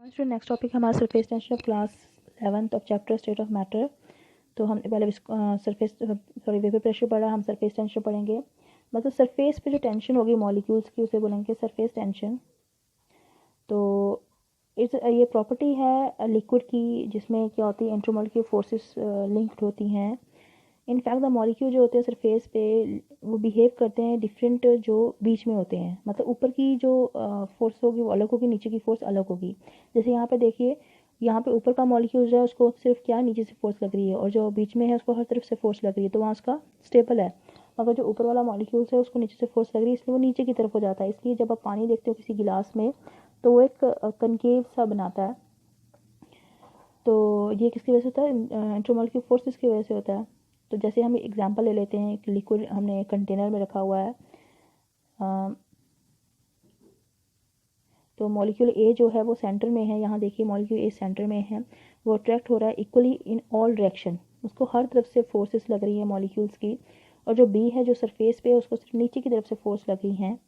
Next topic हमारा surface tension of class 11th of chapter state of matter. तो हमने पहले वेपर प्रेशर पढ़ा, हम सरफेस टेंशन पढ़ेंगे। मतलब सरफेस पे जो टेंशन होगी मॉलिक्यूल्स की उसे बोलेंगे सरफेस टेंशन। तो ये प्रॉपर्टी है लिक्विड की जिसमें क्या होती है इंटरमॉलिक्यूलर फोर्सेस लिंक्ड होती हैं। इनफैक्ट द मॉलिक्यूल जो होते हैं सरफेस पे वो बिहेव करते हैं डिफरेंट जो बीच में होते हैं। मतलब ऊपर की जो फोर्स होगी वो अलग होगी, नीचे की फोर्स अलग होगी। जैसे यहाँ पे देखिए, यहाँ पे ऊपर का मॉलिक्यूल जो है उसको सिर्फ क्या नीचे से फोर्स लग रही है और जो बीच में है उसको हर तरफ से फोर्स लग रही है, तो वहाँ उसका स्टेबल है। मगर जो ऊपर वाला मॉलिक्यूल्स है उसको नीचे से फोर्स लग रही है, इसलिए वो नीचे की तरफ हो जाता है। इसलिए जब आप पानी देखते हो किसी गिलास में तो वो एक कनकेव सा बनाता है। तो ये किसकी वजह से होता है? इंटरमॉलिक्यूलर फोर्स इसकी वजह से होता है। तो जैसे हम एग्जांपल ले लेते हैं, एक लिक्विड हमने कंटेनर में रखा हुआ है। तो मॉलिक्यूल ए जो है वो सेंटर में है। यहाँ देखिए मॉलिक्यूल ए सेंटर में है, वो अट्रैक्ट हो रहा है इक्वली इन ऑल डायरेक्शन। उसको हर तरफ से फोर्सेस लग रही है मॉलिक्यूल्स की। और जो बी है जो सरफेस पे है उसको सिर्फ नीचे की तरफ से फोर्स लग रही हैं।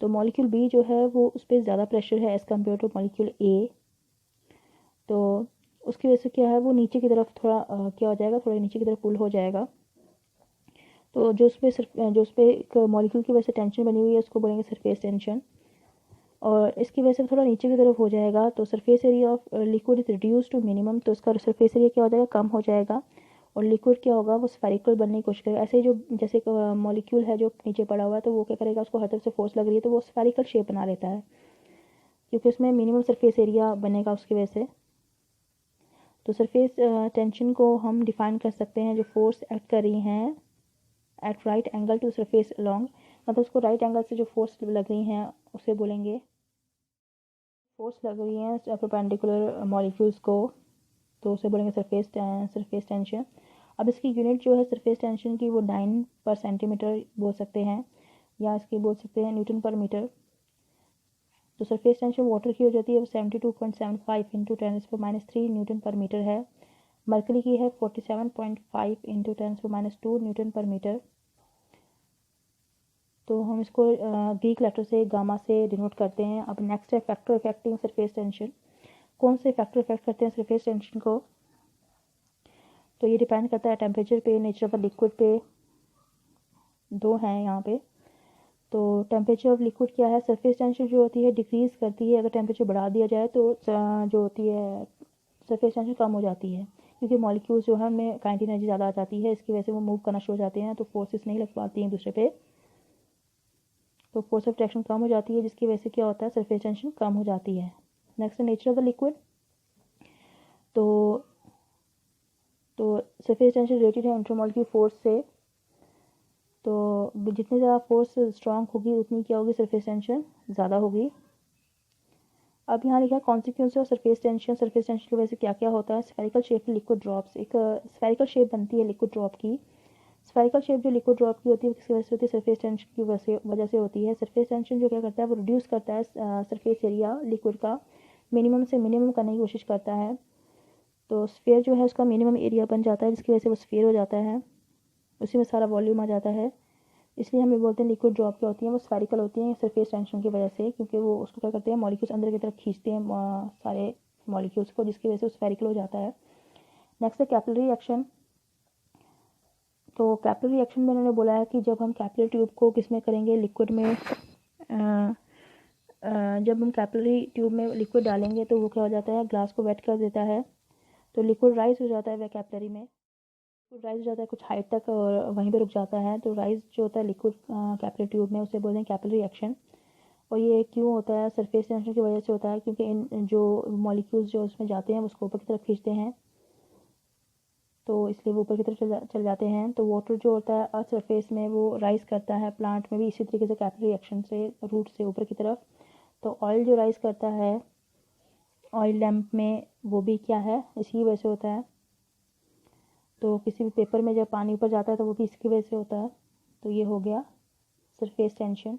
तो मॉलिक्यूल बी जो है वो उस पर ज़्यादा प्रेशर है एज़ कम्पेयर टू मॉलिक्यूल ए। तो उसकी वजह से क्या है वो नीचे की तरफ थोड़ा क्या हो जाएगा, थोड़ा नीचे की तरफ पुल हो जाएगा। तो जो उस पर एक मॉलिक्यूल की वजह से टेंशन बनी हुई है उसको बोलेंगे सरफेस टेंशन। और इसकी वजह से थोड़ा नीचे की तरफ हो जाएगा तो surface area of liquid is reduce to minimum. तो उसका सरफेस एरिया क्या हो जाएगा, कम हो जाएगा। और लिक्विड क्या होगा, वो स्फेरिकल बनने की कोशिश करेगा। ऐसे ही जो जैसे मॉलिक्यूल है जो नीचे पड़ा हुआ है तो वो क्या करेगा, उसको हर तरफ से फोर्स लग रही है तो वो स्फेरिकल शेप बना लेता है, क्योंकि उसमें मिनिमम सरफेस एरिया बनेगा उसकी वजह से। तो सरफेस टेंशन को हम डिफाइन कर सकते हैं, जो फोर्स एक्ट कर रही हैं at right angle to surface along. मतलब उसको राइट एंगल से जो फोर्स लग रही हैं उसे बोलेंगे, फोर्स लग रही हैं परपेंडिकुलर मॉलिक्यूल्स को, तो उसे बोलेंगे सरफेस टेंशन। अब इसकी यूनिट जो है सरफेस टेंशन की वो 9/सेंटीमीटर बोल सकते हैं, या इसकी बोल सकते हैं न्यूटन पर मीटर। तो सरफेस टेंशन वाटर की हो जाती है वो 72.75 इंटू 10⁻³ न्यूटन पर मीटर है। मरकरी की है 47.5 इंटू 10⁻² न्यूटन पर मीटर। तो हम इसको ग्रीक लेटर से गामा से डिनोट करते हैं। अब नेक्स्ट है फैक्टर अफेक्टिंग सरफेस टेंशन। कौन से फैक्टर अफेक्ट करते हैं सरफेस टेंशन को? तो ये डिपेंड करता है टेम्परेचर पे, नेचर ऑफ लिक्विड पे। दो हैं यहाँ पे। तो टेम्परेचर ऑफ लिक्विड क्या है, सरफेस टेंशन जो होती है डिक्रीज़ करती है। अगर टेम्परेचर बढ़ा दिया जाए तो जो होती है सरफेस टेंशन कम हो जाती है, क्योंकि मॉलिक्यूल्स जो है उनमें काइनेटिक एनर्जी ज़्यादा आ जाती है। इसकी वजह से वो मूव करना शुरू हो जाते हैं, तो फोर्सेस नहीं लग पाती हैं दूसरे पे, तो फोर्स ऑफ अट्रैक्शन कम हो जाती है, जिसकी वजह से क्या होता है सरफेस टेंशन कम हो जाती है। नेक्स्ट है नेचर ऑफ द लिक्विड। तो सरफेस टेंशन रिलेटेड है इंटरमॉलिक्यूलर फोर्स से। तो जितनी ज़्यादा फोर्स स्ट्रांग होगी उतनी क्या होगी, सरफेस टेंशन ज़्यादा होगी। अब यहाँ लिखा है consequence of surface tension. Surface tension की वजह से क्या क्या होता है? स्फेरिकल शेप लिक्विड ड्रॉप्स, एक स्फेरिकल शेप बनती है लिक्विड ड्रॉप की। स्फेरिकल शेप जो लिक्विड ड्रॉप की होती है किसकी वजह से होती है, सरफेस टेंशन की वजह से होती है। सरफेस टेंशन जो क्या करता है वो रिड्यूस करता है सरफेस एरिया लिक्विड का, मिनिमम से मिनिमम करने की कोशिश करता है। तो स्फीयर जो है उसका मिनिमम एरिया बन जाता है, जिसकी वजह से वो स्फीयर हो जाता है, उसी में सारा वॉल्यूम आ जाता है। इसलिए हम ये बोलते हैं लिक्विड ड्रॉप क्या होती हैं, वो स्फेरिकल होती हैं सरफेस टेंशन की वजह से, क्योंकि वो उसको क्या करते हैं मॉलिक्यूल्स अंदर की तरफ खींचते हैं सारे मॉलिक्यूल्स को, जिसकी वजह से वो स्फेरिकल हो जाता है। नेक्स्ट है कैपिलरी एक्शन। तो कैपिलरी एक्शन में उन्होंने बोला है कि जब हम कैपिलरी ट्यूब को किस में करेंगे, लिक्विड में जब हम कैपिलरी ट्यूब में लिक्विड डालेंगे तो वो क्या हो जाता है, ग्लास को वेट कर देता है, तो लिक्विड राइज हो जाता है वह कैपिलरी में। लिक्विड राइज हो जाता है कुछ हाइट तक और वहीं पे रुक जाता है। तो राइज जो होता है लिक्विड कैपिलरी ट्यूब में उसे बोलते हैं कैपिलरी एक्शन। और ये क्यों होता है, सरफेस टेंशन की वजह से होता है, क्योंकि इन जो मॉलिक्यूल्स जो उसमें जाते हैं उसको ऊपर की तरफ खींचते हैं, तो इसलिए वो ऊपर की तरफ चल जाते हैं। तो वाटर जो होता है अर्थ सरफेस में वो राइज करता है, प्लांट में भी इसी तरीके से कैपिलरी एक्शन से रूट से ऊपर की तरफ। तो ऑयल जो राइज करता है ऑयल लैम्प में, वो भी क्या है, इसी की वजह से होता है। तो किसी भी पेपर में जब पानी ऊपर जाता है तो वो भी इसकी वजह से होता है। तो ये हो गया सरफेस टेंशन।